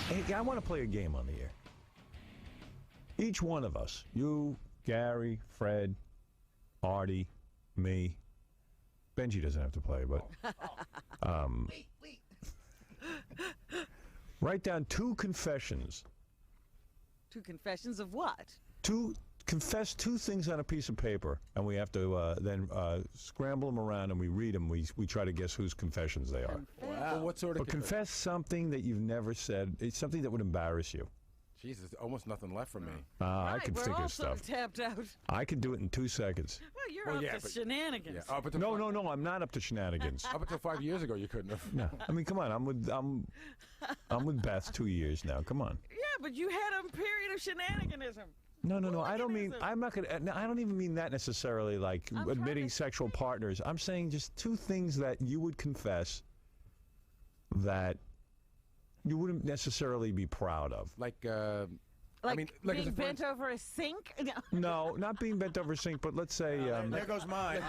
Hey, I want to play a game on the air. Each one of us, you, Gary, Fred, Artie, me. Benji doesn't have to play, but Wait. write down 2 confessions. 2 confessions of what? Confess 2 things on a piece of paper, and we have to then scramble them around, and we read them. We try to guess whose confessions they are. Wow. Well, what sort of? But confess something that you've never said. It's something that would embarrass you. Jesus, almost nothing left from me. I can we're think all of sort stuff. of tapped out. I could do it in 2 seconds. Well, you're up to shenanigans. Yeah, No, I'm not up to shenanigans. Up until 5 years ago, you couldn't have. No, I mean, come on. I'm with Beth 2 years now. Come on. Yeah, but you had a period of shenaniganism. No. I don't mean. I'm not gonna. I don't even mean that necessarily. Like admitting sexual partners. I'm saying just 2 things that you would confess that you wouldn't necessarily be proud of. Like, Like, I mean, like being bent over a sink? No, not being bent over a sink, but let's say. There goes mine.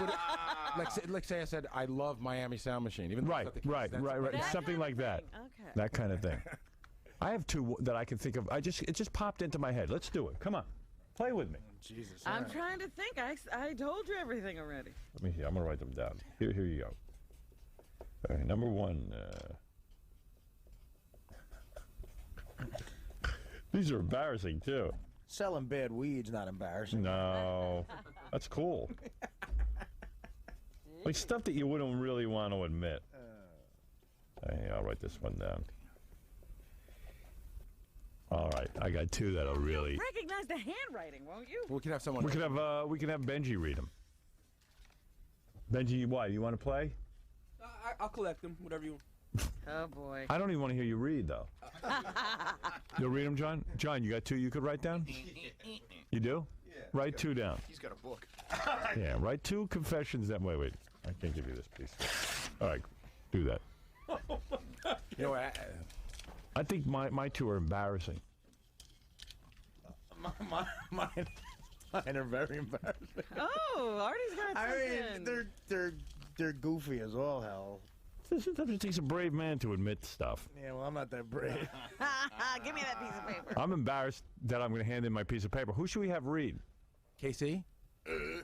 like say I said I love Miami Sound Machine. Even though Right. it's not the case. That Something kind like of that. thing. Okay. That kind of thing. I have 2 that I can think of. It just popped into my head. Let's do it. Come on, play with me. Jesus. I'm trying to think. I told you everything already. Let me see. I'm gonna write them down. Here you go. All right, number 1. These are embarrassing too. Selling bad weed's not embarrassing. No, that's cool. Like stuff that you wouldn't really want to admit. Hey, I'll write this one down. All right, I got 2 that'll really. Recognize the handwriting, won't you? We could have someone. We can have Benji read them. Benji, why? You want to play? I'll collect them, whatever you want. Oh, boy. I don't even want to hear you read though. You'll read them, John. John, you got 2 you could write down. You do? Yeah. Write 2 down. He's got a book. Yeah, write 2 confessions that. Wait. I can't give you this piece. All right, do that. You know what? I think my 2 are embarrassing. Mine are very embarrassing. Oh, Artie's got I something. mean, they're goofy as all hell. Sometimes it takes a brave man to admit stuff. Yeah, well, I'm not that brave. Give me that piece of paper. I'm embarrassed that I'm going to hand in my piece of paper. Who should we have read? KC?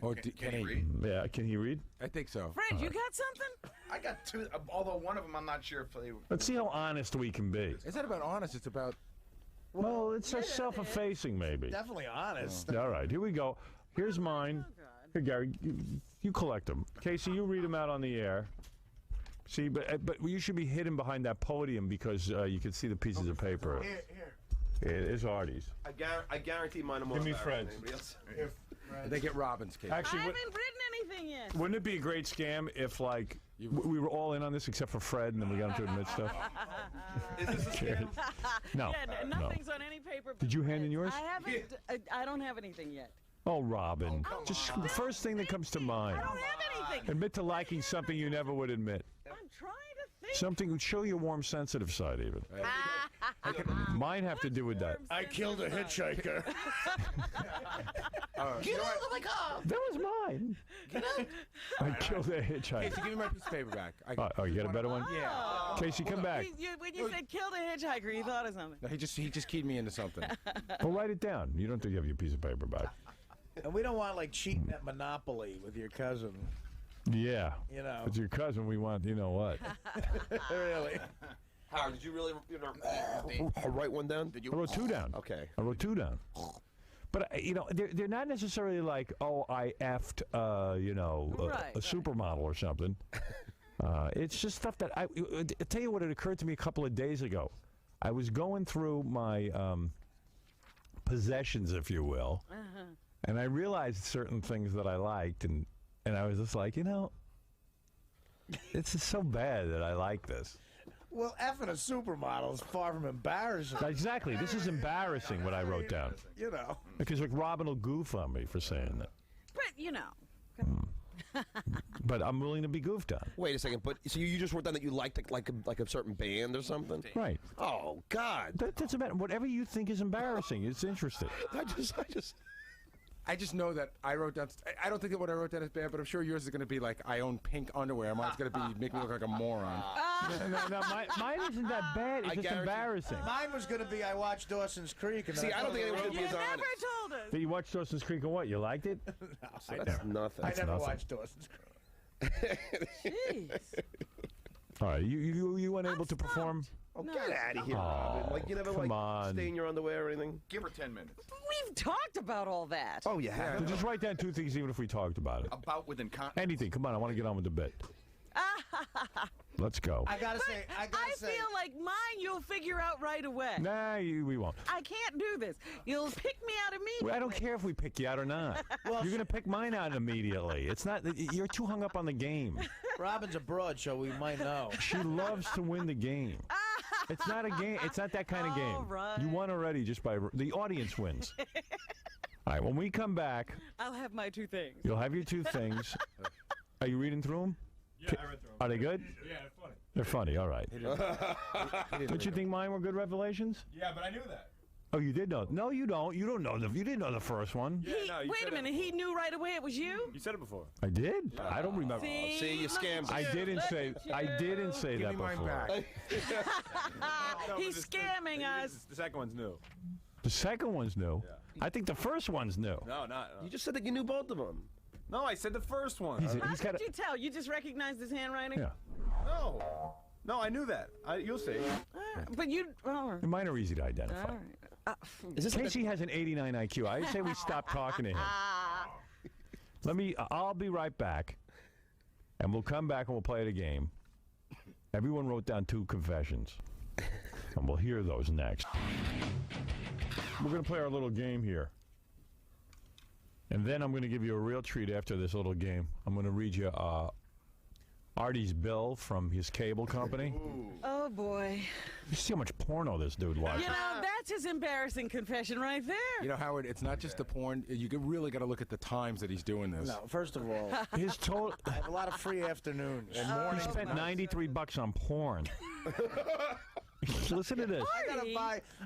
Or Can he read? Yeah, can he read? I think so. Fred, you got something? I got 2, although one of them I'm not sure if they. Let's see how honest we can be. It's not about honest. It's about. Well, it's just self-effacing, maybe. Definitely honest. All right, here we go. Here's mine. Oh, God. Here, Gary, you collect them. Casey, you read them out on the air. See, but you should be hidden behind that podium because you can see the pieces of paper. Here. It's Artie's. I guarantee mine are more Give me embarrassing Fred's. than anybody else. They get Robin's case. I Actually, haven't written anything yet. wouldn't it be a great scam if, like, we were all in on this except for Fred, and then we got him to admit stuff? Is this a scam? No. Yeah, nothing's on any paper. Did you hand in yours? I haven't. I don't have anything yet. Oh, Robin. Just first thing that comes to I mind. don't have anything. Admit to liking something you never would admit. I'm trying to think. Something, show your warm, sensitive side, even. Mine have to do with that. I killed a hitchhiker. Get out of my car! That was mine. I killed a hitchhiker. Casey, give me my piece of paper back. Oh, you got a better one? Yeah. Casey, come back. When you said killed a hitchhiker, you thought of something. No, he just keyed me into something. Well, write it down. You don't have to have your piece of paper back. And we don't want, like, cheating at Monopoly with your cousin. Yeah. You know. It's your cousin. We want, you know what? Really. Howard, did you really write one down? Did you? I wrote 2 down. Okay. I wrote 2 down. But, they're not necessarily like, oh, I effed, a supermodel or something. It's just stuff that I tell you what, it occurred to me a couple of days ago. I was going through my possessions, if you will, and I realized certain things that I liked, and I was just like, it's just so bad that I like this. Well, effing a supermodel is far from embarrassing. Exactly. This is embarrassing what I wrote down. You know. Because like Robin will goof on me for saying that. But, But I'm willing to be goofed on. Wait a second, but so you just wrote down that you liked like a certain band or something? Right. Oh God. That doesn't matter. Whatever you think is embarrassing, it's interesting. I just. I just know that I wrote down. I don't think that what I wrote down is bad, but I'm sure yours is going to be like, I own pink underwear. Mine's going to be make me look like a moron. No, mine isn't that bad. It's just embarrassing. Mine was going to be I watched Dawson's Creek. And See, I don't think anyone's going to You be as never honest. told us. But you watched Dawson's Creek and what? You liked it? Nothing. I never nothing. watched Dawson's Creek. Jeez. All right, you unable to perform? Oh, get out of here, Robin. Like, you never, come like, on. stay in your underwear or anything? Give her 10 minutes. We've talked about all that. Oh, you have. So just write down 2 things, even if we talked about it. About within Anything. Come on, I want to get on with the bit. Let's go. I gotta say, I feel like mine you'll figure out right away. Nah, we won't. I can't do this. You'll pick me out immediately. I don't care if we pick you out or not. You're going to pick mine out immediately. It's not. You're too hung up on the game. Robin's abroad, so we might know. She loves to win the game. It's not a game. It's not that kind of game. All right. You won already just by the audience wins. All right, when we come back, I'll have my 2 things. you'll have your 2 things. Are you reading through them? Yeah, I read through them. Are they good? Yeah, they're funny. They're funny. All right. Don't you think mine were good revelations? Yeah, but I knew that. Oh, you did know? No, you don't. You don't know you didn't know the first one. Yeah, no, you Wait said a minute. He knew right away it was you? You said it before. I did. I don't remember. See, you scammed. I didn't say. I didn't say Give that me mine before. back. No, He's but scamming us. The second one's new. The second one's new. I think the first one's new. No, not. You just said that you knew both of them. No, I said the first one. He's How got could you tell? You just recognized his handwriting? Yeah. No, I knew that. You'll see. But you... Oh, Mine are easy to identify. all right. Is this Casey has an 89 IQ. I say we stop talking to him. I'll be right back, and we'll come back and we'll play the game. Everyone wrote down 2 confessions, and we'll hear those next. We're going to play our little game here. And then I'm going to give you a real treat after this little game. I'm going to read you Artie's bill from his cable company. Oh, boy. You see how much porno this dude watches. You know, that's his embarrassing confession right there. You know, Howard, it's not just the porn. You really got to look at the times that he's doing this. No, first of all, His total. I have a lot of free afternoons. And He mornings. spent $93 on porn. Listen to this. I gotta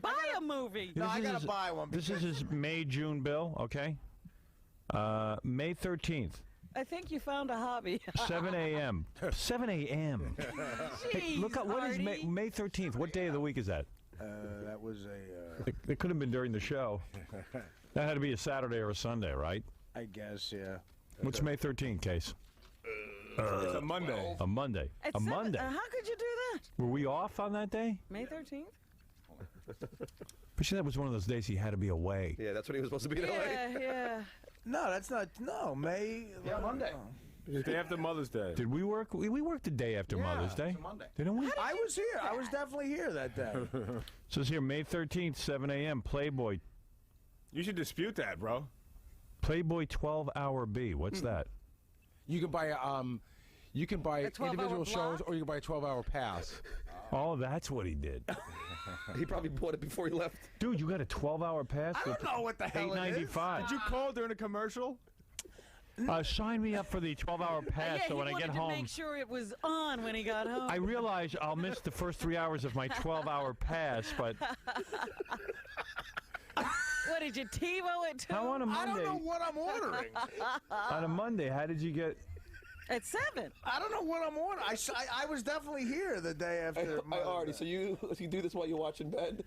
buy a movie. No, I This is gotta his- buy one. This is his May-June bill, okay? May 13th, I think you found a hobby. 7 a.m. 7 a.m. Hey, Jeez, look up, what is Artie. May 13th? What day of the week is that? That was a, It could have been during the show. That had to be a Saturday or a Sunday, right? I guess, yeah. What's May 13th, Case? It's a Monday. A Monday. At A 7 Monday. how could you do that? Were we off on that day? May 13th? But see, that was one of those days he had to be away. Yeah, that's when he was supposed to be in LA. Yeah. No, that's not. No, May. Yeah, Monday. Day after Mother's Day. Did we work? We worked the day after Mother's Day. it's a Monday. Didn't we? I was here. I was definitely here that day. So it's here, May 13th, 7 a.m. Playboy You should dispute that, bro. Playboy 12-hour B. What's that? You can buy A 12-hour individual shows, block? or you can buy a 12-hour pass. Oh, that's what he did. He probably bought it before he left. Dude, you got a 12-hour pass I don't know what the hell it is. $8.95. Did you call during a commercial? Sign me up for the 12-hour pass Yeah, so when he I get wanted to home, make sure it was on when he got home. I realize I'll miss the first 3 hours of my 12-hour pass, but What, did you TiVo it to how on a him? I don't Monday? know what I'm ordering. On a Monday, how did you get? At 7. I don't know what I'm ordering. I was definitely here the day after. I already. So you do this while you watch in bed?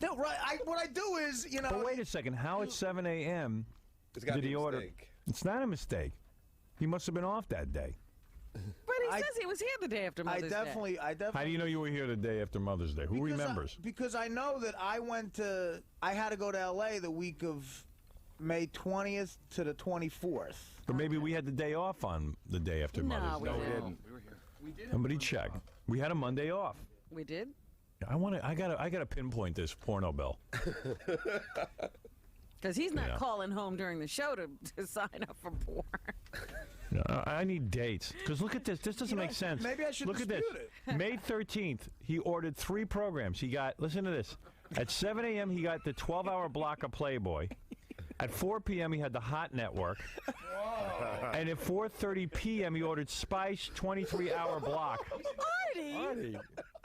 No, right. What I do is, you know. But wait a second. How at 7 a.m. It's gotta did be he a order? mistake. It's not a mistake. He must have been off that day. But he says he was here the day after I Mother's Day. definitely. How do you know you were here the day after Mother's Day? Who remembers? Because I know that I had to go to L.A. the week of May 20th to the 24th. But maybe we had the day off on the day after No, Mother's we Day. didn't. Somebody check. We had a Monday off. We did? I gotta pinpoint this porno bill. Because he's not Yeah. calling home during the show to sign up for porn. I need dates. Because look at this. This doesn't make sense. maybe I should look at this. dispute May 13th, he ordered 3 programs. He got, listen to this. At 7 a.m., he got the 12-hour block of Playboy. At 4 p.m., he had the Hot Network. And at 4:30 p.m., he ordered Spice 23-hour block. Artie,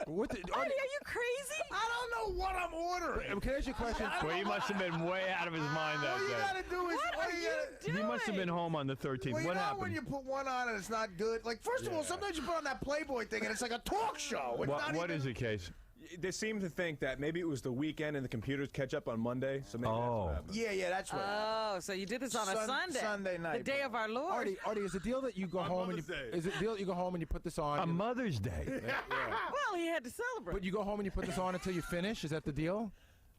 What the, are you crazy? I don't know what I'm ordering. Can I ask you a question? Well, he must have been way out of his mind that All you day. gotta do is What are you doing? He must have been home on the 13th. Well, you What know happened? when you put one on and it's not good? Like, first of all, sometimes you put on that Playboy thing and it's like a talk show. It's not What even, is the case? They seem to think that maybe it was the weekend and the computers catch up on Monday, so maybe that's Oh. what happened. Yeah, that's right. Oh, so you did this on a Sunday. Sunday night, The day bro. of our Lord. Artie, is the deal that you go home and you, Mother's Day. is it the deal that you go home and you put this on? On Mother's Day. Well, he had to celebrate. But you go home and you put this on until you finish? Is that the deal?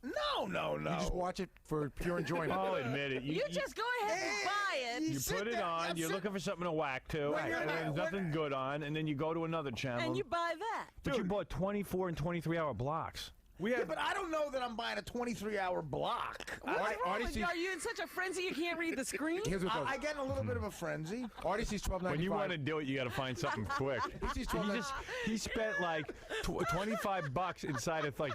No. You just watch it for pure enjoyment. Oh, admit it. You just go ahead and buy it. You sit put it there, on, you're looking for something to whack to, When you're and there's not- nothing good on, and then you go to another channel. and you buy that. But you bought 24 and 23-hour blocks. We Yeah, had but I don't know that I'm buying a 23-hour block. What's wrong Artie with sees- you? Are you in such a frenzy you can't read the screen? Here's what I get in a little bit of a frenzy. Artie sees $12.95. When you want to do it, you got to find something quick. He sees He spent like $25 inside of like.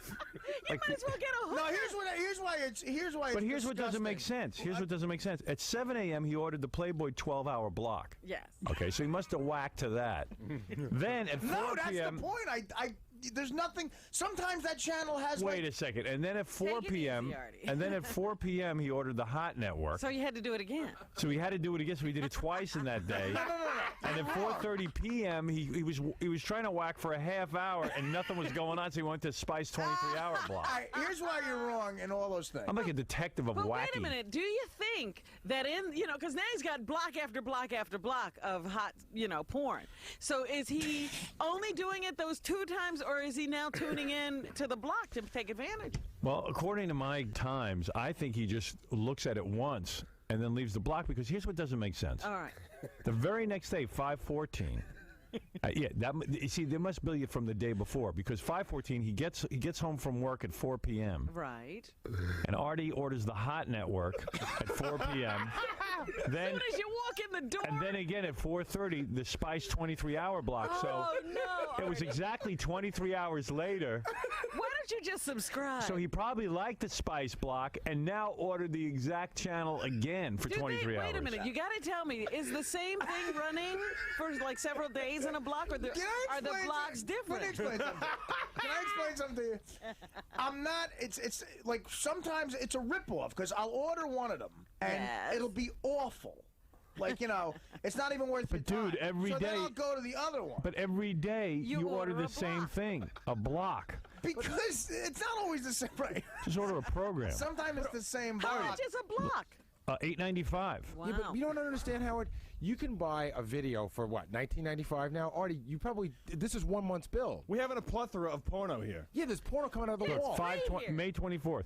You might as well get a hook. No, here's why it's But here's what doesn't make disgusting. sense. Here's what doesn't make sense. At 7 a.m., he ordered the Playboy 12-hour block. Yes. Okay, so he must have whacked to that. Then at 4 No, that's p.m. the point. There's nothing. Sometimes that channel has. Wait like, a second. And then at 4 Take it easy, p.m. Artie. and then at 4 p.m. he ordered the Hot Network. So you had to do it again. So he had to do it again. So he did it twice in that day. No. And at 4:30 p.m. he was trying to whack for a half hour and nothing was going on. So he went to Spice 23-hour All block. right, here's why you're wrong in all those things. I'm like a detective of But wacky. wait a minute. Do you think that because now he's got block after block after block of hot, porn. So is he only doing it those 2 times, or is he now tuning in to the block to take advantage? Well, according to my times, I think he just looks at it once and then leaves the block because here's what doesn't make sense. All right. The very next day, 5:14. You see, there must be from the day before because 5:14 he gets home from work at 4 p.m. Right. and Artie orders the Hot Network at 4 p.m. Then As soon as you walk in the door. and then again at 4:30 the Spice 23-hour block. So Oh, no. it was exactly 23 hours later. Why don't you just subscribe? So he probably liked the Spice block and now ordered the exact channel again for 23 hours. Wait a minute. You got to tell me, is the same thing running for like several days in a block, or are the blocks different? Let me explain something. Can I explain something to you? I'm not. It's like sometimes it's a ripoff because I'll order one of them and Yes. it'll be awful. Like it's not even worth. But your time. dude, every so day- then I'll go to the other one. But every day you order order the a same block. thing, a block. Because it's not always the same. Right. Just order a program. Sometimes it's the same How block. much is a block? $8.95. Wow. Yeah, but you don't understand, Howard. You can buy a video for what, $19.95 now? Artie, you probably this is 1 month's bill. we have a plethora of porno here. Yeah, there's porno coming out of the Look, wall. here. May 24th,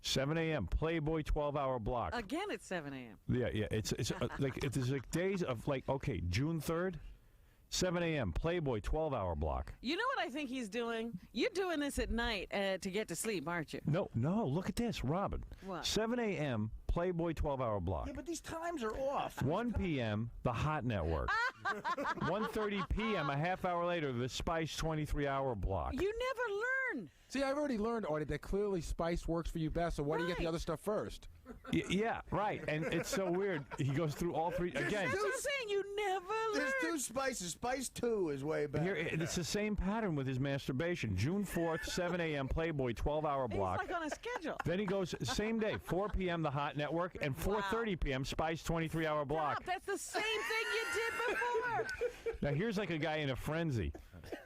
7 a.m. Playboy 12-hour block. Again at 7 a.m. Yeah. It's like days of June 3rd, 7 a.m. Playboy 12-hour block. You know what I think he's doing? You're doing this at night to get to sleep, aren't you? No. Look at this, Robin. What? 7 a.m. Playboy 12-hour block. Yeah, but these times are off. 1 p.m. the Hot Network. 1:30 p.m. a half hour later the Spice 23-hour block. You never learn. See, I've already learned, Artie, that clearly Spice works for you best, so why do you get the Right. other stuff first? Yeah, right. And it's so weird. He goes through all three again. That's what I'm saying. You never learn. There's 2 spices. Spice 2 is way better. Here, it's the same pattern with his masturbation. June 4th, 7 a.m. Playboy 12-hour He's block. like on a schedule. Then he goes same day, 4 p.m. the Hot Network, and 4:30 p.m. Spice 23-hour block. Stop. That's the same thing you did before. Now here's like a guy in a frenzy.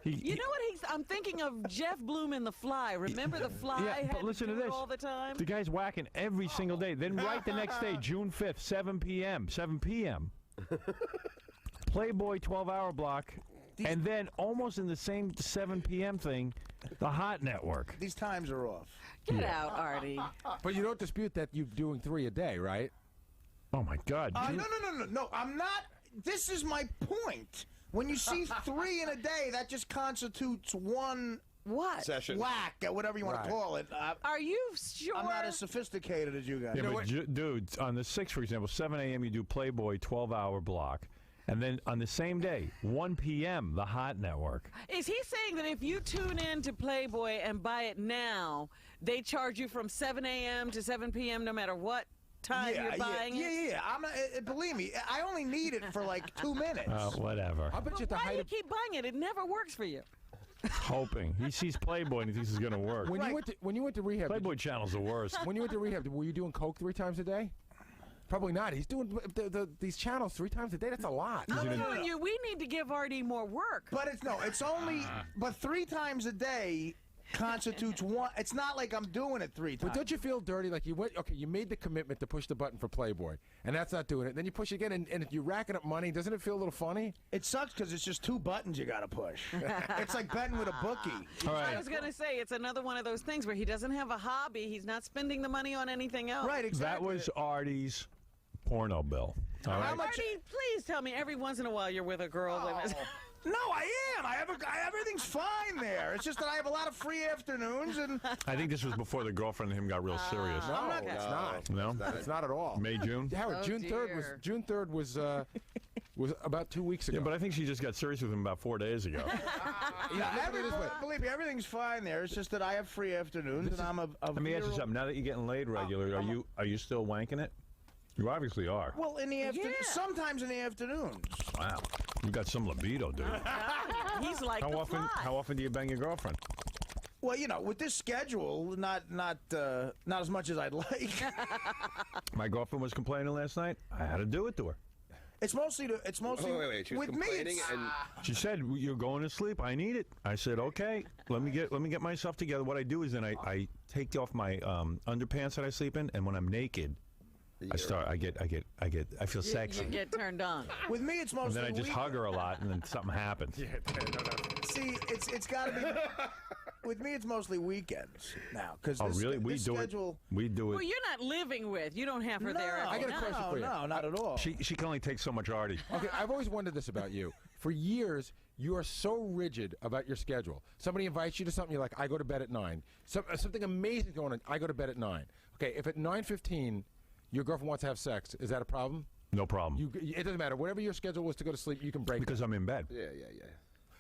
You know what I'm thinking of Jeff Bloom in The Fly. Remember The Fly? Yeah, had but listen to to do it this. all the time. The guy's whacking every single day. Then right the next day, June 5th, 7 p.m. Playboy 12-hour block. And then almost in the same 7 p.m. thing, the Hot Network. These times are off. Get out, Artie. But you don't dispute that you're doing 3 a day, right? Oh, my God. No. I'm not. This is my point. When you see 3 in a day, that just constitutes one What? Session. whack, whatever you want to call it. Are you sure? I'm not as sophisticated as you guys. Yeah, but dude, on the 6th, for example, 7 a.m. you do Playboy 12-hour block. And then on the same day, 1 p.m., the Hot Network. Is he saying that if you tune in to Playboy and buy it now, they charge you from 7 a.m. to 7 p.m. no matter what time you're buying it? Yeah. I'm not, believe me, I only need it for like 2 minutes. Whatever. I bet you at the Why do height you of keep buying it? It never works for you. Hoping. He sees Playboy and he thinks it's going to work. When you went to rehab, Playboy Channel's the worst. when you went to rehab, were you doing coke 3 times a day? Probably not. He's doing these channels 3 times a day. That's a lot. I'm telling you, we need to give Artie more work. But it's only, but 3 times a day constitutes one. It's not like I'm doing it 3 times. But don't you feel dirty? Like you made the commitment to push the button for Playboy, and that's not doing it. Then you push again, and you're racking up money. Doesn't it feel a little funny? It sucks because it's just 2 buttons you got to push. It's like betting with a bookie. All right. I was going to say, it's another one of those things where he doesn't have a hobby. He's not spending the money on anything else. Right, exactly. That was Artie's porno bill. All right. Artie, please tell me every once in a while you're with a girl. No, I am. Everything's fine there. It's just that I have a lot of free afternoons, and I think this was before the girlfriend and him got real serious. No, Okay. it's not. No? It's not at all. May, June? Howard, Oh, June 3rd was about 2 weeks ago. Yeah, but I think she just got serious with him about 4 days ago. believe me, everything's fine there. It's just that I have free afternoons, and I'm a Let me ask you something. Now that you're getting laid regularly, are you still wanking it? You obviously are. Well, in the afternoon, Yeah. sometimes in the afternoons. Wow. You got some libido, dude. He's like How the often? fly. How often do you bang your girlfriend? Well, with this schedule, not as much as I'd like. My girlfriend was complaining last night. I had to do it to her. It's mostly Wait. She was with me. complaining and She said, "You're going to sleep. I need it." I said, "Okay, let me get myself together." What I do is then I take off my underpants that I sleep in, and when I'm naked, I feel sexy. You get turned on. With me, it's And mostly. then I just hug her a lot, and then something happens. See, it's got to be. With me, it's mostly weekends now. Cause Oh, this, really? We this do schedule, it. We do Well, it. you're not living with. You don't have her there. No, I got a every question night. for you. No, not at all. She can only take so much Artie. Okay, I've always wondered this about you. For years, you are so rigid about your schedule. Somebody invites you to something, you're like, I go to bed at 9. Something amazing going on, I go to bed at 9. Okay, if at 9:15 your girlfriend wants to have sex, is that a problem? No problem. It doesn't matter. Whatever your schedule was to go to sleep, you can break Because I'm in bed. yeah.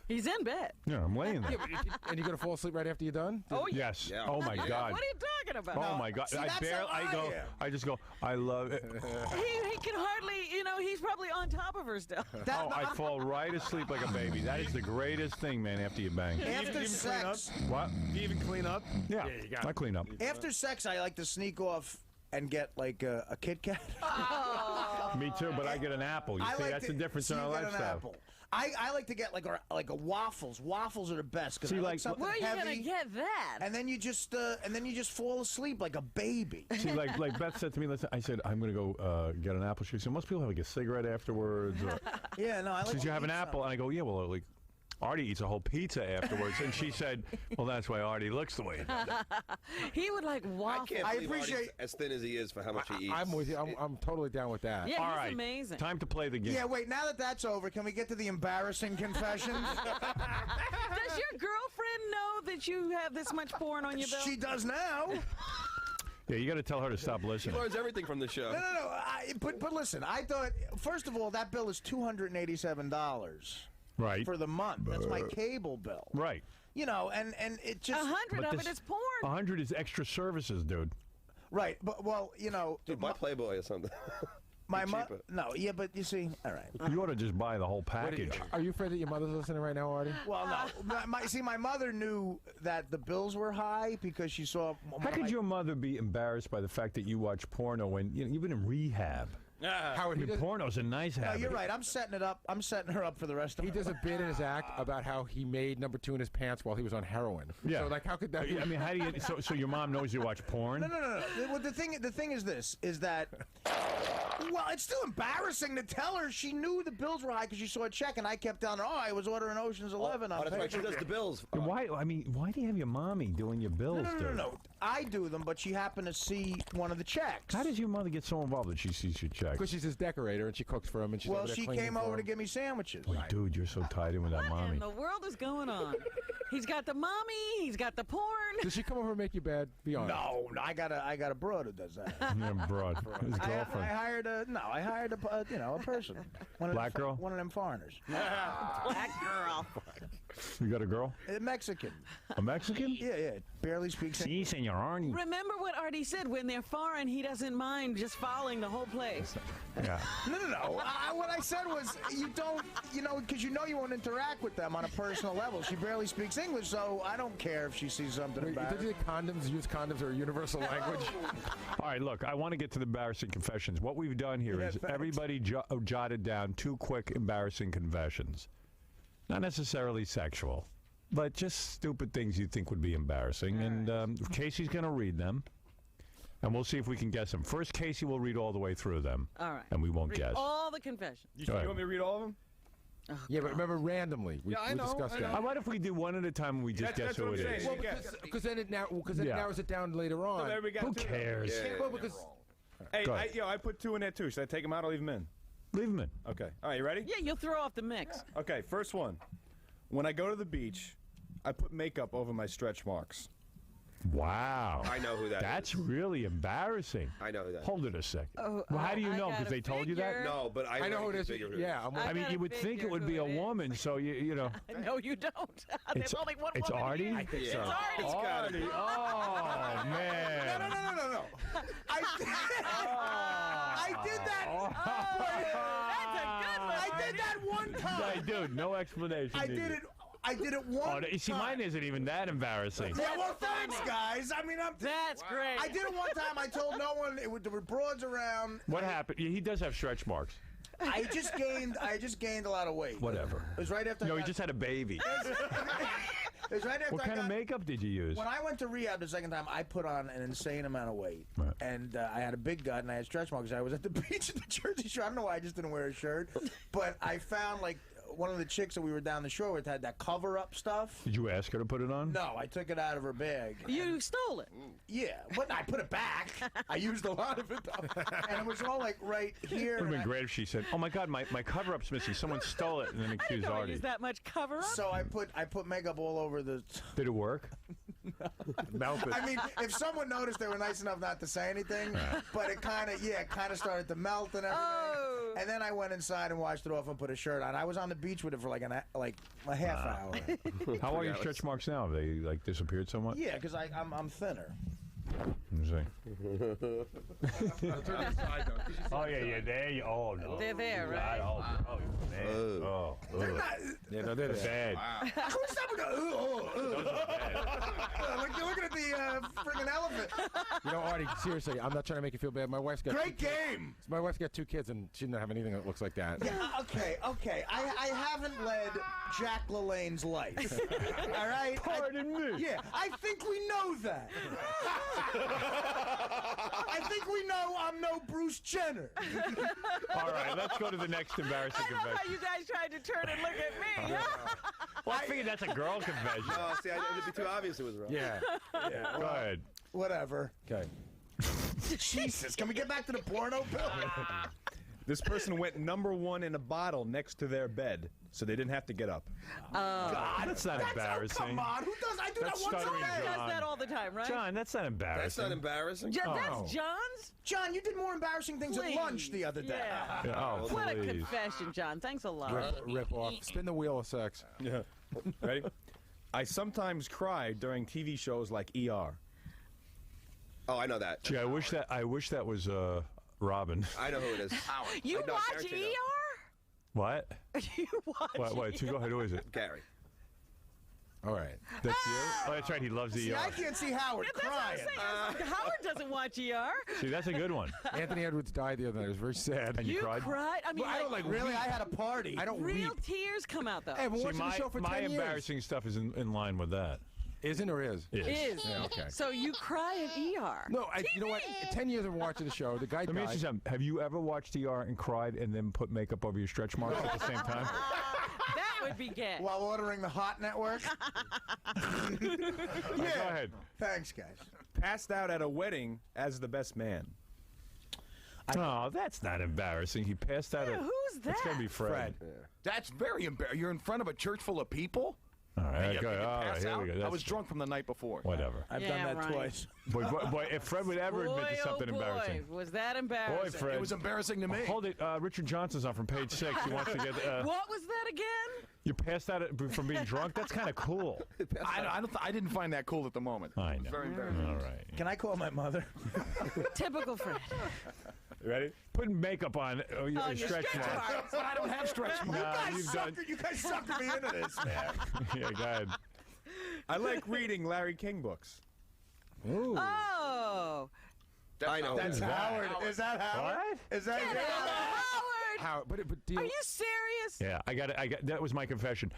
He's in bed. Yeah, I'm laying there. and you're going to fall asleep right after you're done? Oh, yeah. Yes. Yeah. Oh my God. What are you talking about? Oh my God. See, that's how I am. I just go, I love it. He can hardly, he's probably on top of her still. I fall right asleep like a baby. That is the greatest thing, man, after you bang. After sex, What? Do you even clean up? Yeah, I clean up. after sex, I like to sneak off and get like a Kit Kat. Me too, but I get an apple. You I see, like that's to, the difference so in our you get an lifestyle. apple. I like to get like a waffles. Waffles are the best because See, I like like- something Where are you heavy. going to get that? And then you just fall asleep like a baby. See, like Beth said to me, listen, I said, I'm going to go get an apple. She said, most people have like a cigarette afterwards. Or, Yeah, no, I like. she says, to you have an eat apple? And I go, yeah, well, like, Artie eats a whole pizza afterwards. And she said, well, that's why Artie looks the way he does. He would like I waffle. can't I believe appreciate- Artie's as thin as he is for how much he eats. I'm with you. I'm totally down with that. Yeah, All he's right, amazing. time to play the game. Yeah, wait. Now that that's over, can we get to the embarrassing confessions? Does your girlfriend know that you have this much porn on your bill? She does now. Yeah, you got to tell her to stop He listening. learns everything from the show. No. But listen, I thought first of all that bill is $287 Right. for the month. That's my cable bill. Right. And it just 100 But of this- it is porn. 100 is extra services, dude. right. But Dude, buy Playboy or something. my Be mother. cheaper. No, yeah, but you see, all right. You ought to just buy the whole Wait, package. are you afraid that your mother's listening right now, Artie? Well, no. My mother knew that the bills were high because she saw. How could your mother be embarrassed by the fact that you watch porno when you've been in rehab? Howard, I mean, porno's a nice No, habit. you're right. I'm setting it up. I'm setting her up for the rest of. he her does a life. bit in his act about how he made number 2 in his pants while he was on heroin. Yeah. So, like, how could that be? I mean, how do you? So your mom knows you watch porn? No. Well, the thing is this: is that. Well, it's still embarrassing to tell her she knew the bills were high because she saw a check, and I kept telling her, "Oh, I was ordering Ocean's 11 on Oh, that's right. She paper." does the bills. Why? I mean, why do you have your mommy doing your bills, dude? No. I do them, but she happened to see one of the checks. How does your mother get so involved that she sees your check? Because she's his decorator and she cooks for him and she's Well, over there she cleaning came for over to him. give me sandwiches. Boy, dude, you're so tied in with that What mommy. in the world is going on? He's got the mommy. He's got the porn. Does she come over and make you bad? Be honest. No, I got a broad who does that. Yeah, broad. His I girlfriend. hired a person. Black girl? One of them foreigners. Black girl. You got a girl? A Mexican. A Mexican? Yeah. Barely speaks Si, senor Arnie. Remember what Artie said, when they're foreign, he doesn't mind just following the whole place. Yeah. No. What I said was, you don't, because you won't interact with them on a personal level. She barely speaks English, so I don't care if she sees something Wait, about did you it. think use condoms are a universal language? All right, look, I want to get to the embarrassing confessions. What we've done here is thanks. everybody jotted down 2 quick embarrassing confessions. Not necessarily sexual, but just stupid things you think would be embarrassing. And Casey's going to read them, and we'll see if we can guess them. First, Casey will read all the way through them. All right. And we won't Read guess. all the confessions. You Go ahead. want me to read all of them? Yeah, but remember randomly. We discussed that. What if we do one at a time and we just guess That's what who I'm it saying. is? Well, Because then it narrows it down later on. So everybody got Who 2. cares? Well, because Hey, Go ahead. I put 2 in there too. Should I take them out or leave them in? Leave him in. Okay. All right, you ready? Yeah, you'll throw off the mix. Okay, first one. When I go to the beach, I put makeup over my stretch marks. Wow. I know who that That's is. really embarrassing. I know who that is. Hold it a second. Oh, Well, how do you I know? got Because a they told you that? figure. No, but I I know who it is. figure Yeah, I'm I mean, got you a would think figure it would be who a it is. woman, so you know. No, you don't. There's only one It's woman Artie? here. I think It's so. Artie. Artie. Oh, man. No. I did that. That's a good one. I did that one time. Hey, dude, no explanation. I did it. I did it one Oh, see, time. mine isn't even that embarrassing. Yeah, well, thanks, guys. I mean, That's great. I did it one time. I told no one. There were broads around. What happened? He does have stretch marks. I just gained a lot of weight. Whatever. It was right after. No, I he got- just had a baby. It was right after What I kind of got- makeup did you use? When I went to rehab the second time, I put on an insane amount of weight. Right. And I had a big gut and I had stretch marks. I was at the beach at the Jersey Shore. I don't know why I just didn't wear a shirt. But I found, like, one of the chicks that we were down the shore with had that cover-up stuff. Did you ask her to put it on? No, I took it out of her bag. You stole it. Yeah, but I put it back. I used a lot of it, though. And it was all, like, right here. It would have and been I- great if she said, "Oh my God, my cover-up's missing. Someone stole it," and then I didn't accused know I Artie. used that much cover up. So I put makeup all over the. Did it work? melted. I mean, if someone noticed, they were nice enough not to say anything. But it kind of started to melt and everything. Oh. And then I went inside and washed it off and put a shirt on. I was on the beach with it for like a half hour. How are your stretch marks now? Have they like disappeared somewhat? Yeah, because I'm thinner. Let me see. Oh yeah, there you. Oh no. They're there, right? Oh, man. Oh, They're not. Yeah, no, they're there. bad. Who's up with the? Like you're looking at the friggin' elephant. You know, Artie, seriously, I'm not trying to make you feel bad. My wife's got Great game. My wife's got 2 kids, and she doesn't have anything that looks like that. Yeah, okay. I haven't led Jack LaLanne's life. All right? Pardon me. Yeah, I think we know that. I think we know I'm no Bruce Jenner. All right, let's go to the next embarrassing I love how confession. you guys tried to turn and look at me. Well, I figured that's a girl confession. Oh, see, it would be too obvious it was wrong. Yeah. Go ahead. Whatever. Okay. Jesus, can we get back to the porno bill? This person went #1 in a bottle next to their bed, so they didn't have to get up. God, That's not embarrassing. Oh, come on, who does? I do That's that once a stuttering day. Does John. that all the time, right? John, that's not embarrassing. That's not embarrassing. That's John's? John, you did more embarrassing things Please. at lunch the other day. Yeah. Yeah, oh, What a please. confession, John. Thanks a lot. Rip off. Spin the wheel of sex. Yeah. Ready? I sometimes cry during TV shows like ER. Oh, I know that. Gee, I wish that was Robin. I know who it is. You I know, watch guarantee that. ER? What? You watch Wait, go ahead. Who is it? Gary. All right. That's you? Oh, that's right. He loves See, I ER. can't see Howard That's what I'm crying. saying. Howard doesn't watch ER. See, that's a good one. Anthony Edwards died the other night. It was very sad. And you cried? I mean, I don't like Really, I had a party. I don't real weep. tears come out, though. Hey, I've been See, watching the show for my 10 years. embarrassing stuff is in line with that. Isn't or is? Is. Yeah, okay. So you cry at ER. No, you know what? 10 years of watching the show. The guy Let me ask you died. something. Have you ever watched ER and cried and then put makeup over your stretch marks at the same time? That would be gay. While ordering the Hot Network. Go ahead. Thanks, guys. Passed out at a wedding as the best man. Oh, that's not embarrassing. He passed out. Yeah, who's That's that? gonna be Fred. Fred. That's very embarrassing. You're in front of a church full of people? All right, You good. All right, pass here we out? go. I That's was drunk from the night before. whatever. I've Yeah, done that right. twice. Boy, if Fred would ever admit to something boy, embarrassing. was that embarrassing? Boy, Fred. It was embarrassing to me. Hold it. Richard Johnson's on from page 6. He wants to get. What was that again? You passed out from being drunk? That's kind of cool. I didn't find that cool at the moment. I It was know. very embarrassing. All right. Can I call my mother? Typical Fred. You ready? Putting makeup on your your stretch stretch marks. marks. I don't have stretch marks. You've done. You guys sucked me into this, man. Yeah, go ahead. I like reading Larry King books. Ooh. Oh. I know. That's Howard. Is that Howard? What? Is that Howard! How? But do you, Are you serious? Yeah, I got. That was my confession.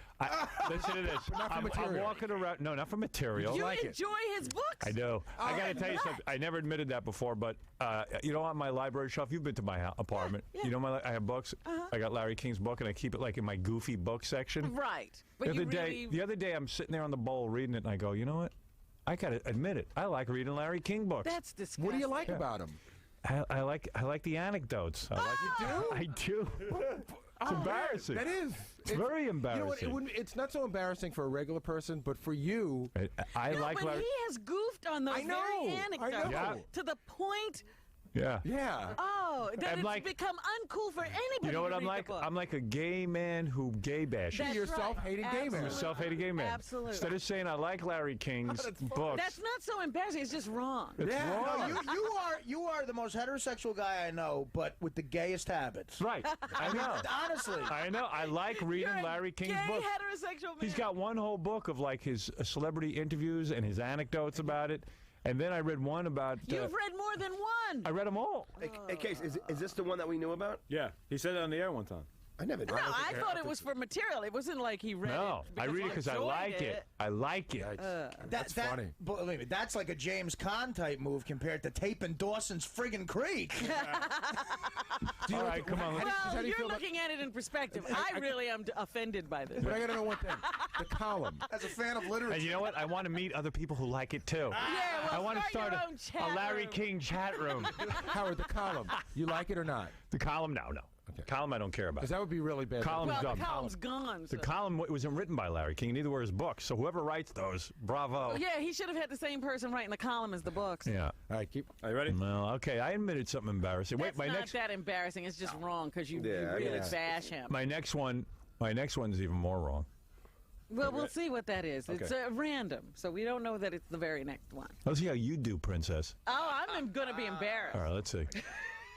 Listen to this. not for I'm material. walking around. No, not for material. You like it. enjoy his books? I do. I got to tell you bet. something. I never admitted that before, but you know, on my library shelf, you've been to my apartment. yeah. You know, I have books. I got Larry King's book, and I keep it like in my goofy book section. Right. But The you other really... the other day, I'm sitting there on the bowl reading it, and I go, you know what? I got to admit it. I like reading Larry King books. That's disgusting. what do you like about him? I like the anecdotes. I like, you do? I do. It's embarrassing. That is. It's very You know what? embarrassing. It's not so embarrassing for a regular person, but for you, I No, like but Larry. he has goofed on those I know, very I anecdotes know. Yeah. to the point, Yeah. yeah. that I'm it's like- become uncool for anybody You know what to I'm read like? the book. I'm like a gay man who gay bashes. That's You're right. self-hating gay man. I'm a Absolutely. self-hating gay man. Absolutely. Instead of saying I like Larry King's books, That's not so embarrassing. It's just wrong. it's wrong. No, you are the most heterosexual guy I know, but with the gayest habits. Right. I know. Honestly. I know. I like reading You're a Larry King's gay books. heterosexual man. He's got one whole book of like his celebrity interviews and his anecdotes about it. And then I read one about. You've read more than one. I read them all. Hey, Case, is this the one that we knew about? Yeah, he said it on the air one time. I never did. No, I thought it was for material. It wasn't like he read No, it. I read it because I enjoyed like it. I like it. That's funny. Believe me, that's like a James Caan type move compared to taping Dawson's friggin' Creek. All right, come on. Well, how do you you're feel about- looking at it in perspective. I really am offended by this. But I got to know one thing: the column. As a fan of literature. And you know what? I want to meet other people who like it too. Yeah, well, I want to start start your own chat a Larry room. King chat room. Howard, the column. You like it or not? The column, no. Column, I don't care about. Because that would be really bad. Column- Well, dumb. the column's gone. The so- column wasn't written by Larry King. Neither were his books. So whoever writes those, bravo. Yeah, he should have had the same person writing the column as the books. Yeah. All right, keep. Are you ready? Well, okay. I admitted something embarrassing. That's Wait, my not next, that embarrassing. It's just wrong because you Yeah, I mean, really it's- bash him. my next one's even more wrong. Well, we'll see what that is. It's Okay. random, so we don't know that it's the very next one. Let's see how you do, Princess. Oh, I'm going to be embarrassed. All right, let's see.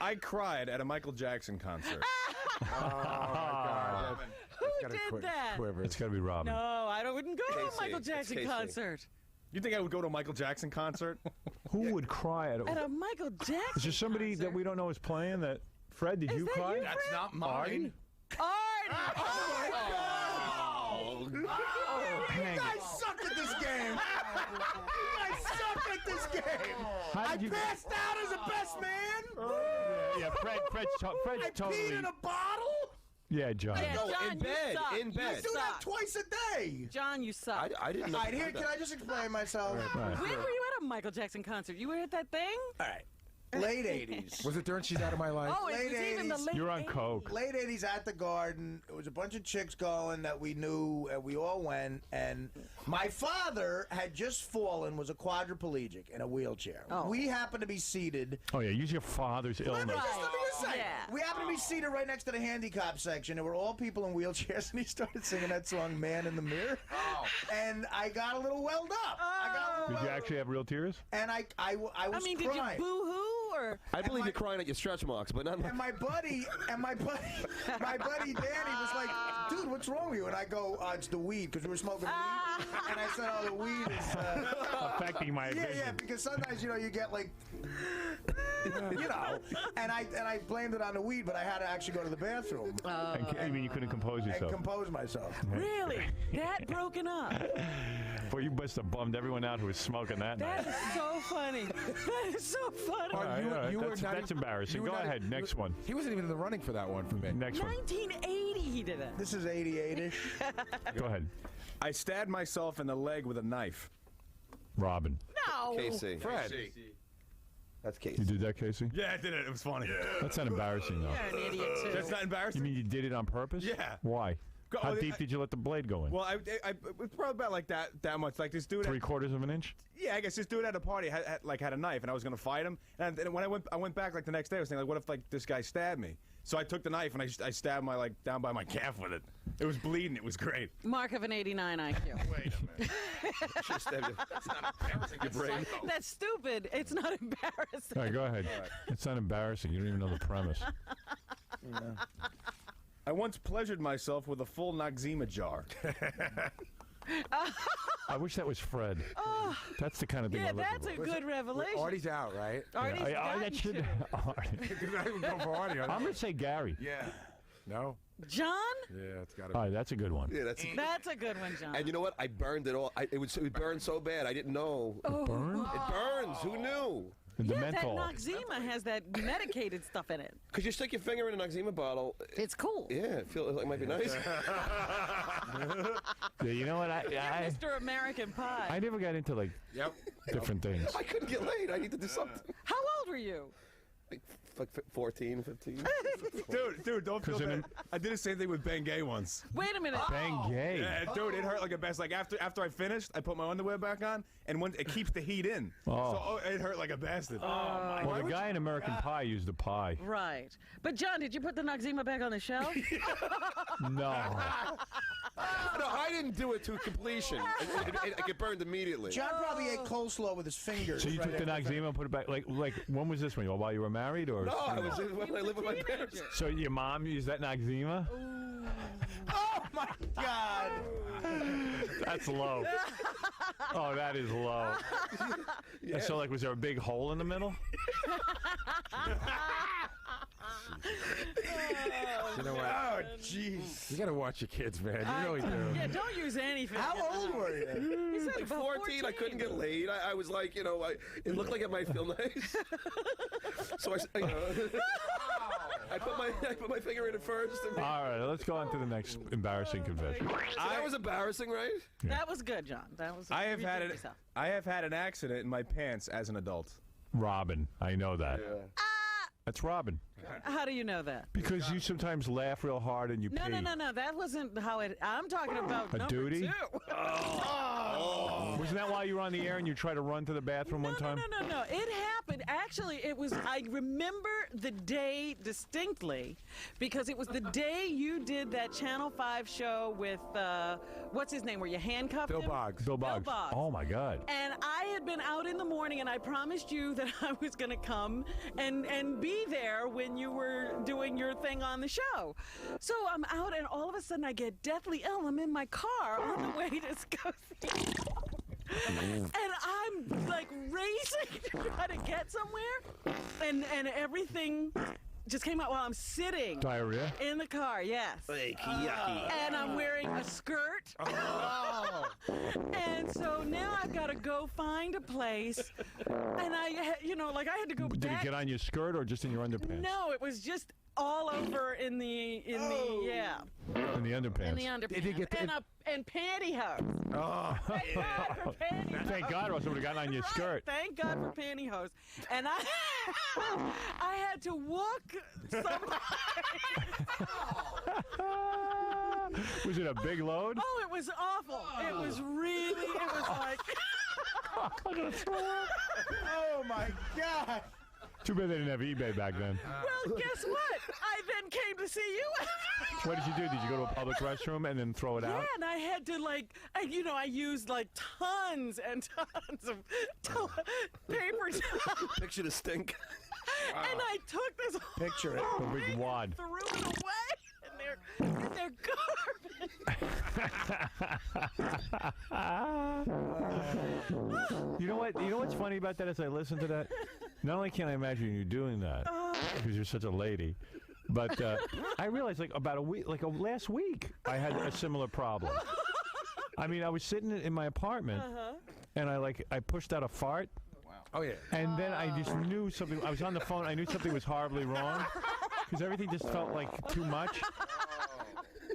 I cried at a Michael Jackson concert. Oh my God. Who did that? It's got to be Robin. No, I wouldn't go to a Casey. Michael It's Jackson Casey. concert. You think I would go to a Michael Jackson concert? Who would cry at At a... a Michael Jackson Is there somebody concert? that we don't know is playing that... Fred, did Is you that cry? you, That's not mine. Artie? Artie! You guys suck at this game. You guys suck at this game. How I did you... passed out as a best man. Yeah, Fred's I totally... peed in a bottle. Yeah, John. Yeah, No, John, in you bed, suck. in bed. I do that twice a day. John, you suck. I didn't know. All right, here, can I just explain myself? Right. When were you at a Michael Jackson concert? You were at that thing? All right. Late 80s. Was it during She's Out of My Life? Oh, it Late was even the 80s. late You're on 80s. coke. Late 80s at the Garden. It was a bunch of chicks going that we knew, and we all went. And my father had just fallen, was a quadriplegic in a wheelchair. Oh. We happened to be seated. Oh, yeah, use your father's illness. Let me just say, Yeah. we happened to be seated right next to the handicap section. There were all people in wheelchairs, and he started singing that song, Man in the Mirror. And I got a little welled up. Did you actually have real tears? And I was I mean, did you crying. boo-hoo or... I believe my- you're crying at your stretch marks, but not. And my buddy Danny was like, "Dude, what's wrong with you?" And I go, "It's the weed, because we were smoking weed." And I said, "Oh, the weed is." Affecting my Yeah, vision. because sometimes you get like, and I blamed it on the weed, but I had to actually go to the bathroom I mean, you couldn't compose and yourself. compose myself. Really? That broken up? Boy, you must have bummed everyone out who was smoking that That night. is so funny. That is so funny. All right, All right, you were that's- not that's even- embarrassing. you were Go not- ahead, next one. He wasn't even in the running for that one for me. Next one. 1980 he did it. This is 88ish. Go ahead. I stabbed myself in the leg with a knife. Robin. No. Casey. Fred. That's You Casey. did that, Casey? Yeah, I did it. It was funny. That's not embarrassing, though. You're an idiot, too. That's not You embarrassing? mean you did it on purpose? Yeah. Why? How deep did you let the blade go in? Well, it's probably about like that much. Like this dude. 3/4 of an inch. Yeah, I guess this dude at a party had a knife, and I was gonna fight him. And when I went back like the next day, I was thinking, like, what if like this guy stabbed me? So I took the knife and I stabbed my down by my calf with it. It was bleeding. It was great. Mark of an 89 IQ. Wait a minute. That's not embarrassing. Your brain. That's stupid. It's not embarrassing. All right, go ahead. It's not embarrassing. You don't even know the premise. I once pleasured myself with a full Noxzema jar. I wish that was Fred. That's the kind of thing Yeah, I'm looking that's for. a good revelation. Artie's out, right? Artie's gotten that should. you. I even go for Artie. I'm gonna say Gary. Yeah. No? John? Yeah, it's got to All be. right, that's a good one. Yeah, that's. That's a good one, John. And you know what? I burned it all. It would burn so bad. I didn't know. Burn? It burns. Who knew? The yeah, menthol. that Noxzema has that medicated stuff in it. Because you stick your finger in a Noxzema bottle. It's cool. Yeah, it feels like it might be nice. Yeah, you know what? You're I Mr. American Pie. I never got into like Yep. different things. I couldn't get laid. I need to do something. How old were you? Like 14, 15. Dude, don't feel 'Cause in bad. I did the same thing with Ben Gay once. Wait a minute. Bang gay. Yeah, dude, it hurt like a best. Like after I finished, I put my underwear back on, and when it keeps the heat in, so it hurt like a bastard. Well, the guy in American Pie used a pie. Right. But, John, did you put the Noxzema back on the shelf? No. No, I didn't do it to completion. It burned immediately. John probably ate coleslaw with his fingers. So you took the Noxzema and put it back. Like when was this one? While you were married, or? No, I was when I lived with my parents. So your mom used that Noxzema? Oh my God! That's low. Oh, that is low. Yeah. So, like, was there a big hole in the middle? You know what? Oh, jeez. You got to watch your kids, man. You really do. Yeah, don't use anything. How old were you? He said Like about 14, I couldn't get laid. I was like, it looked like it might feel nice. So I put my finger in it first. And All right, let's go on to the next embarrassing confession. that was embarrassing, right? That was good, John. That was. I have you had did it. yourself. I have had an accident in my pants as an adult. Robin, I know that. That's Robin. How do you know that? Because you sometimes laugh real hard and you No, pee. no. That wasn't how it. I'm talking about A number duty? 2. Wasn't that while you were on the air and you tried to run to the bathroom one time? No. It happened. Actually, it was. I remember the day distinctly because it was the day you did that Channel 5 show with what's his name? Where you handcuffed Bill him? Boggs. Bill Boggs. Oh, my God. And I had been out in the morning, and I promised you that I was going to come and be there when you were doing your thing on the show. So I'm out, and all of a sudden I get deathly ill. I'm in my car on the way to go see you. And I'm like racing to try to get somewhere, and everything just came out while I'm sitting Diarrhea? in the car. Yes. And I'm wearing a skirt. And so now I've got to go find a place, and I had to go Did back. it get on your skirt or just in your underpants? No, it was just all over in the In the underpants. in the underpants Did you get the- and pantyhose. Oh. Thank God for pantyhose. Thank God, or else it would have gotten on your Right, skirt. Thank God for pantyhose. And I had to walk somewhere. Was it a big load? Oh, it was awful. It was like. Oh my God! Too bad they didn't have eBay back then. Well, guess what? I then came to see you. What did you do? Did you go to a public restroom and then throw it out? Yeah, and I had to I used like tons and tons of paper towels. Picture the stink. And I took this whole Picture it. A big wad. threw it away, and they're garbage. You know what? You know what's funny about that? As I listen to that, not only can I imagine you doing that because you're such a lady, but I realized about a week, last week, I had a similar problem. I mean, I was sitting in my apartment, and I pushed out a fart. Oh, yeah. And then I just knew something. I was on the phone. I knew something was horribly wrong because everything just felt like too much.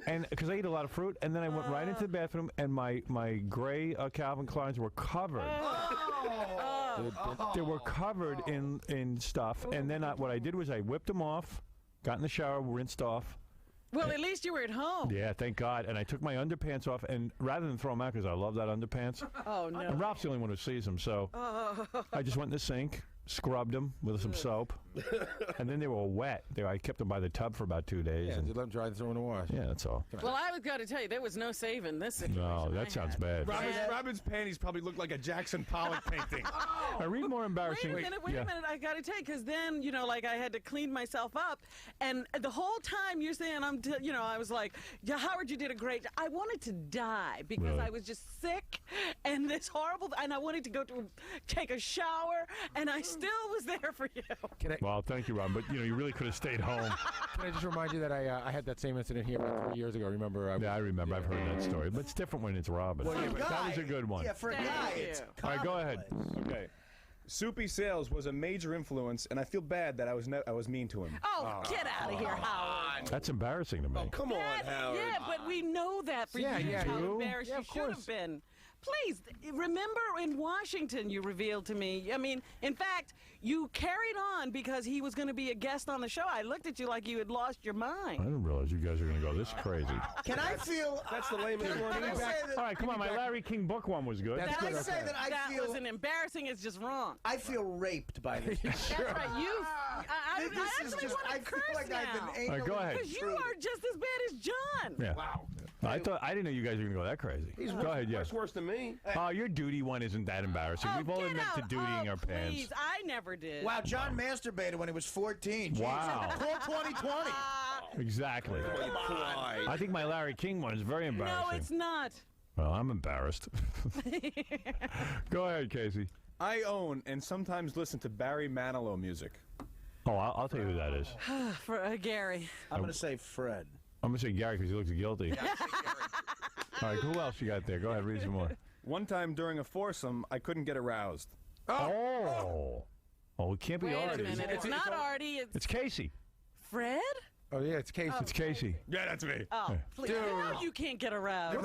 And because I eat a lot of fruit, and then I went right into the bathroom, and my gray Calvin Kleins were covered. They were covered in stuff. And then what I did was I whipped them off, got in the shower, rinsed off, Well, at least you were at home. Yeah, thank God. And I took my underpants off, and rather than throw them out because I love that underpants, Oh, no. and Ralph's the only one who sees them, so I just went in the sink, scrubbed them with some soap, and then they were wet. I kept them by the tub for about 2 days. Yeah, and just let them dry and throw in the wash. yeah, that's all. Well, I was going to tell you, there was no saving this situation. No, that I sounds had. bad. Robin's panties probably look like a Jackson Pollock painting. I read more embarrassing. Wait a minute, yeah. I got to tell you, because then, like I had to clean myself up, and the whole time you're saying, I was like, yeah, Howard, you did a great job. I wanted to die because Really? I was just sick, and this horrible, and I wanted to go take a shower, and I still was there for you. Well, thank you, Ron, but you really could have stayed home. Can I just remind you that I had that same incident here about 3 years ago? Remember? Yeah, I remember. I've heard that story, but it's different when it's Robin. For a that guy- was a good one. Yeah, for a Thank guy, you. it's All right, go ahead. Okay. Soupy Sales was a major influence, and I feel bad that I was mean to him. Oh, get out of here, Howard. That's embarrassing to me. Come on, Howard. Yeah, but we know that for Yeah, you, yeah. how You? embarrassed Yeah, you of should have course. been. Please, remember in Washington you revealed to me, in fact, you carried on because he was going to be a guest on the show. I looked at you like you had lost your I mind. didn't realize you guys were going to go this crazy. Can I feel? That's the lamest one Can I either. say that? All right, come on. My Larry King book one was good. That's Can I good, say okay. that I That feel? wasn't embarrassing, it's just wrong. I feel raped by this. That's right, I This is actually just. want I to feel curse like now. I've been All right, go ahead. Because you are just as bad as John. Yeah. Wow. I didn't know you guys were going to go that crazy. Go ahead, yes. Much worse than me. Your duty one isn't that embarrassing. Oh, We've all get admitted to out. dutying Oh, our pants. please. I never did. Wow, John masturbated when he was 14. Jeez. Wow. Poor 2020. Exactly. Why? I think my Larry King one is very embarrassing. No, it's not. Well, I'm embarrassed. Go ahead, Casey. I own and sometimes listen to Barry Manilow music. Oh, I'll tell you who that is. For Gary. I'm going to say Fred. I'm going to say Gary because he looks guilty. All right, who else you got there? Go ahead, read some more. One time during a foursome, I couldn't get aroused. Oh, it can't be Wait a Artie. minute. It's not Artie. It's It's Casey. Fred? Oh yeah, it's Casey. It's Casey. Yeah, that's me. Oh, please. You know you can't get aroused.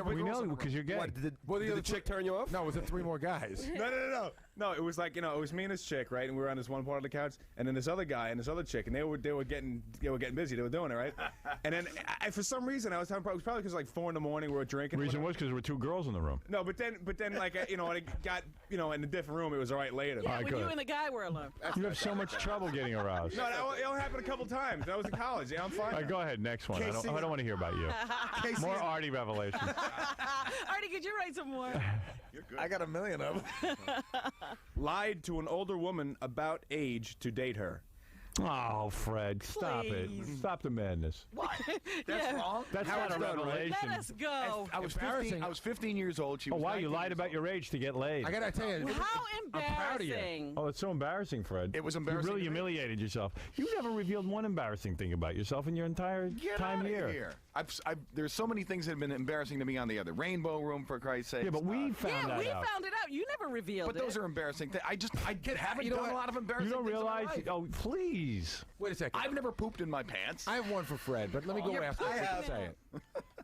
We know because you're gay. What, did Did the chick turn you off? No, was it 3 more guys? No, it was like, it was me and this chick, right? And we were on this one part of the couch, and then this other guy and this other chick, and they were getting busy. They were doing it, right? And then for some reason, I was having problems. Probably because like 4 in the morning, we were drinking. Reason was because there were 2 girls in the room. No, but then, when I got, in a different room, it was all right later. Yeah, right, when good. you and the guy were alone. You have so much trouble getting aroused. No, it only happened a couple times. I was in college. Yeah, I'm fine. All right, go ahead, next one. I don't want to hear about you. More Artie revelations. Artie, could you write some more? I got a million of them. Lied to an older woman about age to date her. Oh, Fred, stop it. Please. Stop the madness. That's wrong. That's Howard's not a done, right? revelation. Let us go. I was Embarrassing. 15 years old. She Oh, was wow, you 19 lied years about old. your age to get laid. I gotta tell you. How proud of you. embarrassing. Oh, it's so embarrassing, Fred. It was embarrassing You really to me. humiliated yourself. You never revealed one embarrassing thing about yourself in your entire Get time outta here. There's so many things that have been embarrassing to me on the other Rainbow Room, for Christ's sake. Yeah, but we found Yeah, that we out. found it out. You never revealed But it. those are embarrassing things. I haven't you know done what? a lot of You embarrassing don't things in my realize? life. Oh, please. Wait a second. I've never pooped in my pants. I have one for Fred, but let me go after I you have. say it.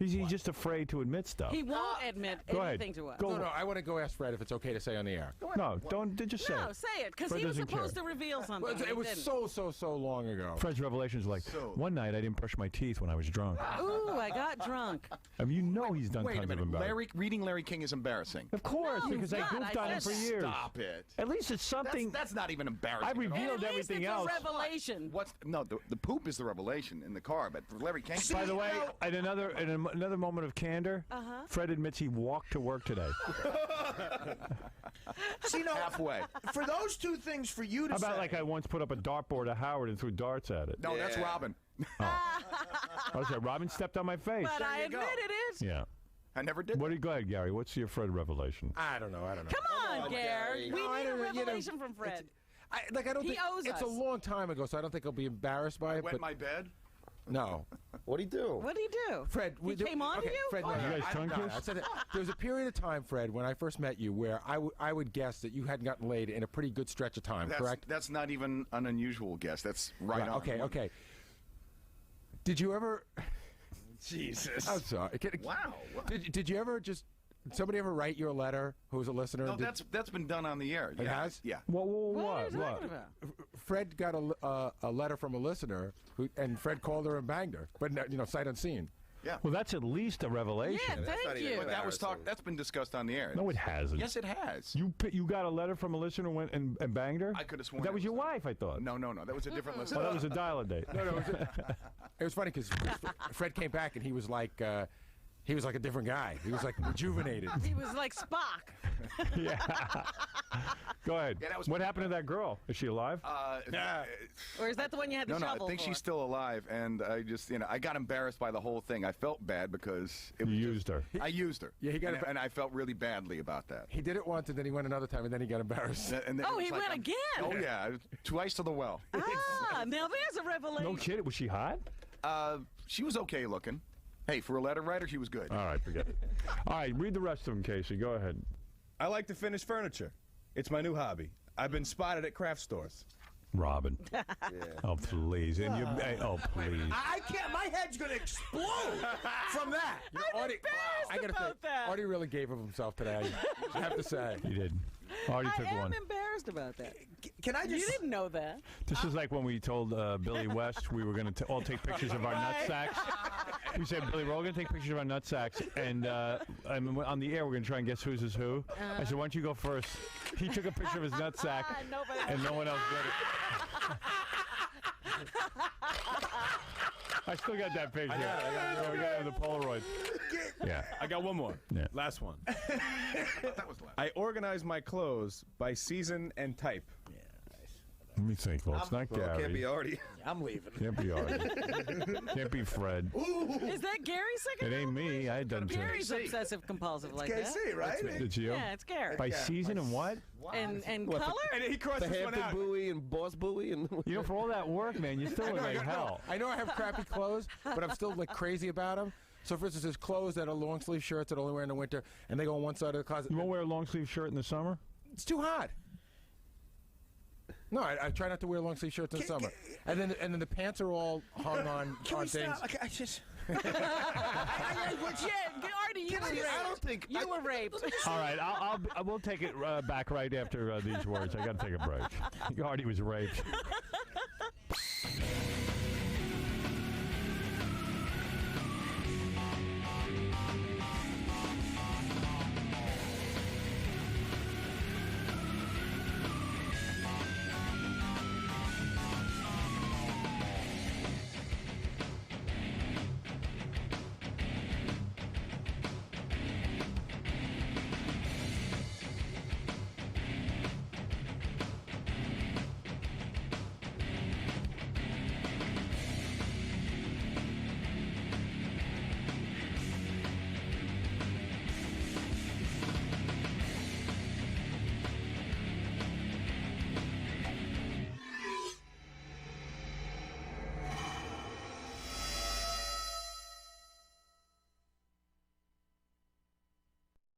He's just afraid to admit stuff. He won't admit Go ahead. anything to us. Go. No, I want to go ask Fred if it's okay to say on the air. No, don't just say No, it. say it, because Fred he was doesn't supposed care. to reveal something. Well, it He was didn't. so long ago. Fred's revelations like, one night I didn't brush my teeth when I was drunk. Ooh, I got drunk. I mean, you know he's done Wait a tons of minute. embarrassing. Reading Larry King is embarrassing. Of course, No, because it's I not. goofed I on him for said years. Stop it. At least it's something. That's not even embarrassing. I at all. revealed At least everything it's else. a revelation. The poop is the revelation in the car, but for Larry King. By the way, in another moment of candor, Fred admits he walked to work today. See, no, halfway. for those 2 things for you to How about say. like I once put up a dartboard at Howard and threw darts at it? No, that's Yeah. Robin. Okay, Robin stepped on my face. But I you go. admitted it. Yeah. I never did. What do you go ahead, Gary? What's your Fred revelation? I don't know. Come on, Gary. Gary. We No, I need a don't know, you know, revelation from Fred. I don't He think owes it's us. a long time ago, so I don't think I'll be embarrassed by it. Wet But my bed. no, What'd he do? What did he do? Fred, He came on to okay, you? Fred, no, Oh, no, You guys tongue no, kiss? I said that there was a period of time, Fred, when I first met you, where I would guess that you hadn't gotten laid in a pretty good stretch of time. Correct? That's not even an unusual guess. That's right on. Okay. Did you ever? Jesus. I'm sorry. Wow. Did you ever just Did somebody ever write you a letter who was a listener? No, that's been done on the air. It has? Yeah. What are you talking about? Fred got a letter from a listener, and Fred called her and banged her, but sight unseen. Yeah. Well, that's at least a revelation. Yeah, thank not even you. But that was That's been discussed on the air. No, it hasn't. Yes, it has. You got a letter from a listener and went and banged her? I could have sworn That it was your was wife, I thought. No, that was a different listener. Oh, that was a dial-a date. No, it was funny because Fred came back and he was like a different guy. He was like rejuvenated. He was like Spock. Yeah. Go ahead. Yeah, that was What pretty happened to that girl? Is she alive? Or is that the one you had the No, shovel I think for? she's still alive, and I just, I got embarrassed by the whole thing. I felt bad because You used her. I used her. Yeah, he got and I felt really badly about that. He did it once and then he went another time and then he got embarrassed. And then Oh, it was he like, went again. Oh yeah, twice to the well. Ah, now there's a revelation. No kidding. Was she hot? She was okay looking. Hey, for a letter writer, she was good. All right, forget it. All right, read the rest of them, Casey. Go ahead. I like to finish furniture. It's my new hobby. I've been spotted at craft stores. Robin. Oh, please. And you. Oh, please. I can't. My head's gonna explode from that. I'm embarrassed about that. Artie really gave of himself today. I have to say. He did. Already took I am one. embarrassed about that. Can I just? You didn't know that. This is like when we told Billy West we were going to all take pictures of our nut sacks. We said, Billy, we're all going to take pictures of our nut sacks, and on the air we're going to try and guess whose is who. I said, why don't you go first? He took a picture of his nut sack, and no one else did it. I still got that picture. I got it on the Polaroid. Yeah. I got one more. Yeah. Last one. That was last. I organize my clothes by season and type. Let me think. Well, it's not Well, it Gary. can't be Artie. I'm leaving. Can't be Artie. Can't be Fred. Is that Gary's second? It ain't me. I had done two. Gary's obsessive compulsive like that. KC, right? Did you? Yeah, it's Gary. By season and what? And What, color? And he crossed The this one Hampton out. Buoy and Boss Buoy and. You know, for all that work, man, you still look like hell. I know I have crappy clothes, but I'm still like crazy about them. So, for instance, there's clothes that are long sleeve shirts that I only wear in the winter, and they go on one side of the closet. You won't wear a long sleeve shirt in the summer? It's too hot. No, I try not to wear long sleeve shirts in the summer. And then the pants are all hung on Can we things. stop? Okay, I just. Yeah, Artie, you were raped. I don't think. You were raped. All right, we'll take it back right after these words. I got to take a break. Artie was raped.